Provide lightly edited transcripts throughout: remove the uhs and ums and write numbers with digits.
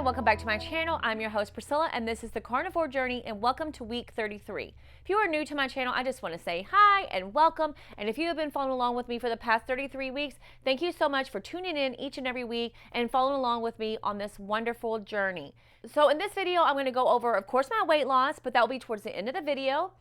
and welcome back to my channel. I'm your host Priscilla and this is the Carnivore Journey and welcome to week 33. If you are new to my channel, I just want to say hi and welcome, and if you have been following along with me for the past 33 weeks, thank you so much for tuning in each and every week and following along with me on this wonderful journey. So in this video, I'm going to go over, of course, my weight loss, but that will be towards the end of the video.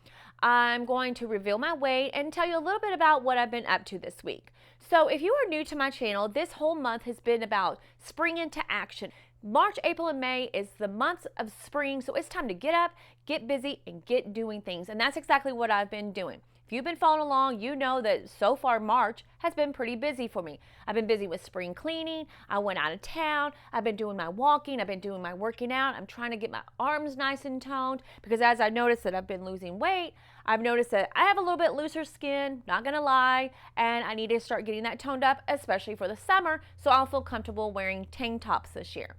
I'm going to reveal my weight and tell you a little bit about what I've been up to this week. So if you are new to my channel, this whole month has been about spring into action. March, April, and May is the months of spring, so it's time to get up, get busy, and get doing things. And that's exactly what I've been doing. If you've been following along, you know that so far March has been pretty busy for me. I've been busy with spring cleaning. I went out of town. I've been doing my walking. I've been doing my working out. I'm trying to get my arms nice and toned because as I noticed that I've been losing weight, I've noticed that I have a little bit looser skin, not gonna lie, and I need to start getting that toned up, especially for the summer, so I'll feel comfortable wearing tank tops this year.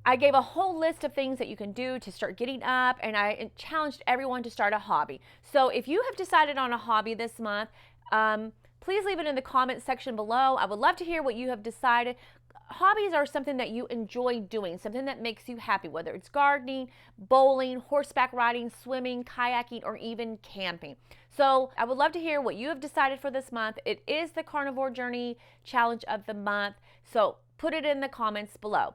I gave a whole list of things that you can do to start getting up, and I challenged everyone to start a hobby. So if you have decided on a hobby this month, please leave it in the comments section below. I would love to hear what you have decided. Hobbies are something that you enjoy doing, something that makes you happy, whether it's gardening, bowling, horseback riding, swimming, kayaking, or even camping. So I would love to hear what you have decided for this month. It is the Carnivore Journey Challenge of the month, so put it in the comments below.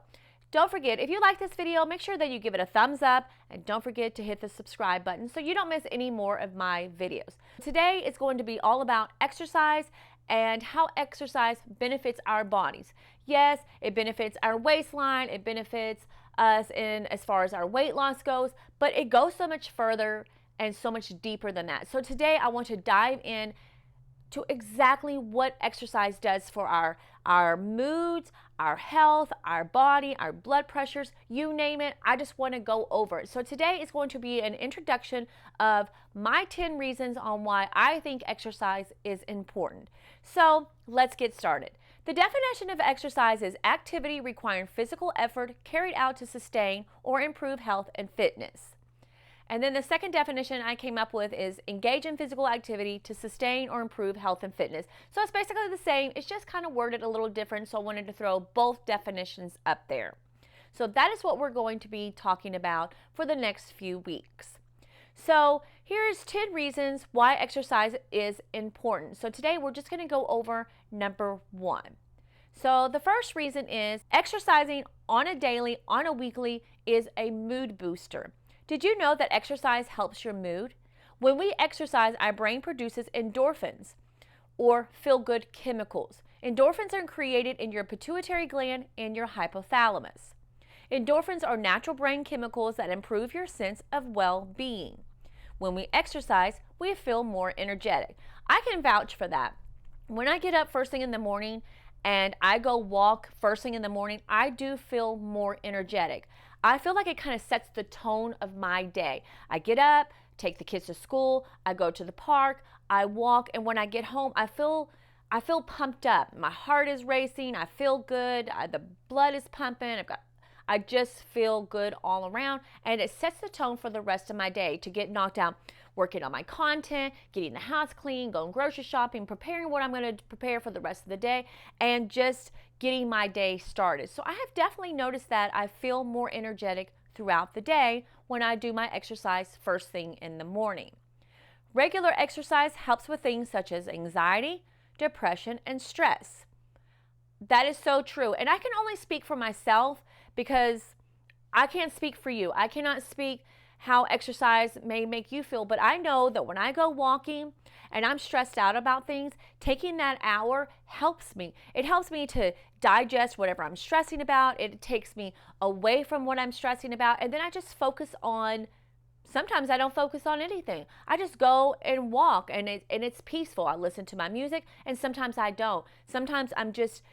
Don't forget, if you like this video, make sure that you give it a thumbs up and don't forget to hit the subscribe button so you don't miss any more of my videos. Today is going to be all about exercise and how exercise benefits our bodies. Yes, it benefits our waistline, it benefits us in as far as our weight loss goes, but it goes so much further and so much deeper than that. So today I want to dive in to exactly what exercise does for our moods, our health, our body, our blood pressures, you name it. I just want to go over it. So today is going to be an introduction of my 10 reasons on why I think exercise is important. So let's get started. The definition of exercise is activity requiring physical effort carried out to sustain or improve health and fitness. And then the second definition I came up with is engage in physical activity to sustain or improve health and fitness. So it's basically the same, it's just kind of worded a little different, so I wanted to throw both definitions up there. So that is what we're going to be talking about for the next few weeks. So here's 10 reasons why exercise is important. So today we're just going to go over number 1. So the first reason is exercising on a daily, on a weekly is a mood booster. Did you know that exercise helps your mood? When we exercise, our brain produces endorphins, or feel-good chemicals. Endorphins are created in your pituitary gland and your hypothalamus. Endorphins are natural brain chemicals that improve your sense of well-being. When we exercise, we feel more energetic. I can vouch for that. When I get up first thing in the morning and I go walk first thing in the morning, I do feel more energetic. I feel like it kind of sets the tone of my day. I get up, take the kids to school, I go to the park, I walk, and when I get home, I feel pumped up. My heart is racing, I feel good, the blood is pumping, I just feel good all around, and it sets the tone for the rest of my day to get knocked out, working on my content, getting the house clean, going grocery shopping, preparing what I'm going to prepare for the rest of the day, and just getting my day started. So I have definitely noticed that I feel more energetic throughout the day when I do my exercise first thing in the morning. Regular exercise helps with things such as anxiety, depression, and stress. That is so true. And I can only speak for myself because I can't speak for you. I cannot speak how exercise may make you feel, but I know that when I go walking and I'm stressed out about things, taking that hour helps me. It helps me to digest whatever I'm stressing about. It takes me away from what I'm stressing about, and then I just focus on, sometimes I don't focus on anything. I just go and walk, and it's peaceful. I listen to my music, and sometimes I don't. Sometimes I'm just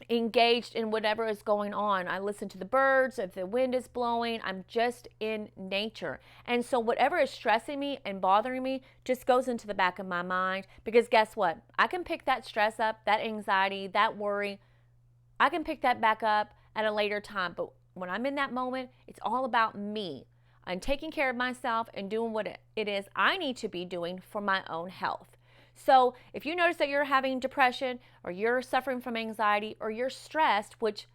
engaged in whatever is going on. I listen to the birds, if the wind is blowing, I'm just in nature. And so whatever is stressing me and bothering me just goes into the back of my mind, because guess what? I can pick that stress up, that anxiety, that worry, I can pick that back up at a later time. But when I'm in that moment, it's all about me. I'm taking care of myself and doing what it is I need to be doing for my own health. So if you notice that you're having depression or you're suffering from anxiety or you're stressed, which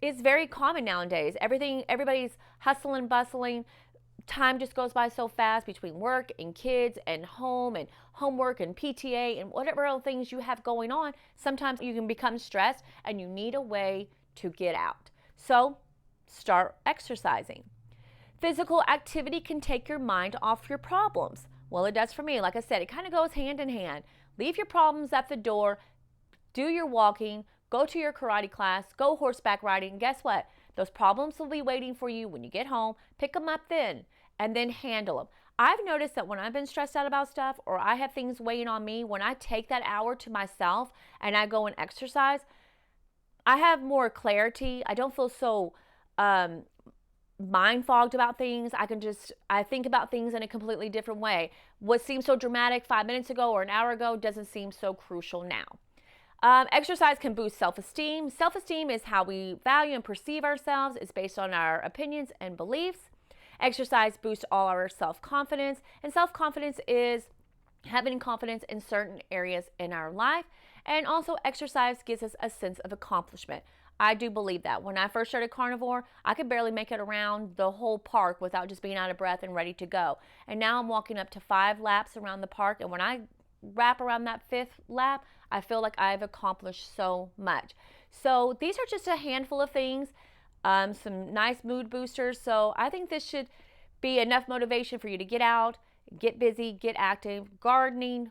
is very common nowadays. Everybody's hustling, bustling. Time just goes by so fast between work and kids and home and homework and PTA and whatever other things you have going on. Sometimes you can become stressed and you need a way to get out. So start exercising. Physical activity can take your mind off your problems. Well, it does for me. Like I said, it kind of goes hand in hand. Leave your problems at the door, do your walking, go to your karate class, go horseback riding. And guess what? Those problems will be waiting for you when you get home. Pick them up then and then handle them. I've noticed that when I've been stressed out about stuff or I have things weighing on me, when I take that hour to myself and I go and exercise, I have more clarity. I don't feel so mind fogged about things. I think about things in a completely different way. What seemed so dramatic 5 minutes ago or an hour ago doesn't seem so crucial now. Exercise can boost self-esteem. Self-esteem is how we value and perceive ourselves. It's based on our opinions and beliefs. Exercise boosts all our self-confidence, and self-confidence is having confidence in certain areas in our life. And also exercise gives us a sense of accomplishment. I do believe that. When I first started Carnivore, I could barely make it around the whole park without just being out of breath and ready to go. And now I'm walking up to 5 laps around the park, and when I wrap around that 5th lap, I feel like I've accomplished so much. So these are just a handful of things, some nice mood boosters. So I think this should be enough motivation for you to get out, get busy, get active, gardening,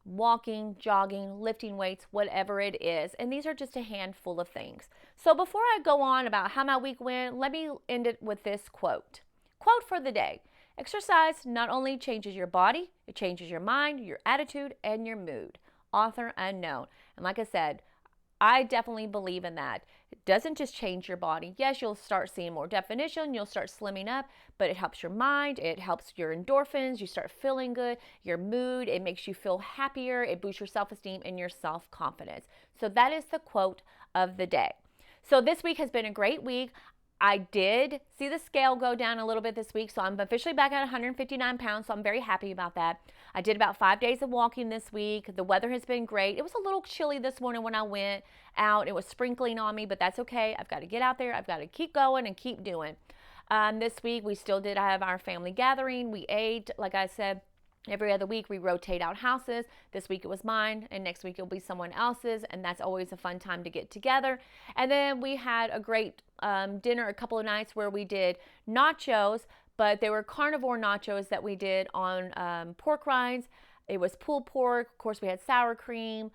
walking, jogging, lifting weights, whatever it is. And these are just a handful of things. So before I go on about how my week went, let me end it with this quote. Quote for the day. Exercise not only changes your body, it changes your mind, your attitude, and your mood. Author unknown. And like I said, I definitely believe in that. It doesn't just change your body. Yes, you'll start seeing more definition, you'll start slimming up, but it helps your mind, it helps your endorphins, you start feeling good, your mood, it makes you feel happier, it boosts your self-esteem and your self-confidence. So that is the quote of the day. So this week has been a great week. I did see the scale go down a little bit this week, so I'm officially back at 159 pounds, so I'm very happy about that. I did about 5 days of walking this week. The weather has been great. It was a little chilly this morning when I went out. It was sprinkling on me, but that's okay. I've got to get out there. I've got to keep going and keep doing. This week, we still did have our family gathering. We ate, like I said, every other week we rotate out houses. This week it was mine, and next week it'll be someone else's, and that's always a fun time to get together. And then we had a great dinner a couple of nights where we did nachos, but they were carnivore nachos that we did on pork rinds. It was pulled pork. Of course, we had sour cream.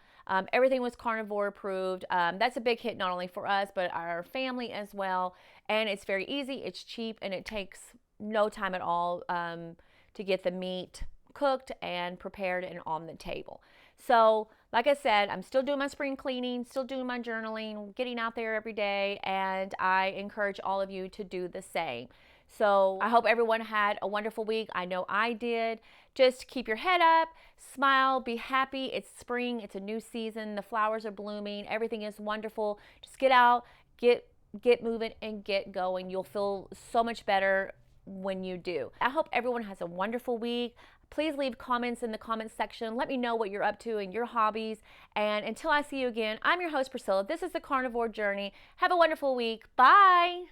Everything was carnivore approved. That's a big hit not only for us, but our family as well. And it's very easy, it's cheap, and it takes no time at all to get the meat cooked and prepared and on the table. So like I said, I'm still doing my spring cleaning, still doing my journaling, getting out there every day, and I encourage all of you to do the same. So I hope everyone had a wonderful week. I know I did. Just keep your head up, smile, be happy. It's spring, it's a new season, the flowers are blooming, everything is wonderful. Just get out, get moving and get going. You'll feel so much better when you do. I hope everyone has a wonderful week. Please leave comments in the comments section. Let me know what you're up to and your hobbies. And until I see you again, I'm your host, Priscilla. This is the Carnivore Journey. Have a wonderful week. Bye.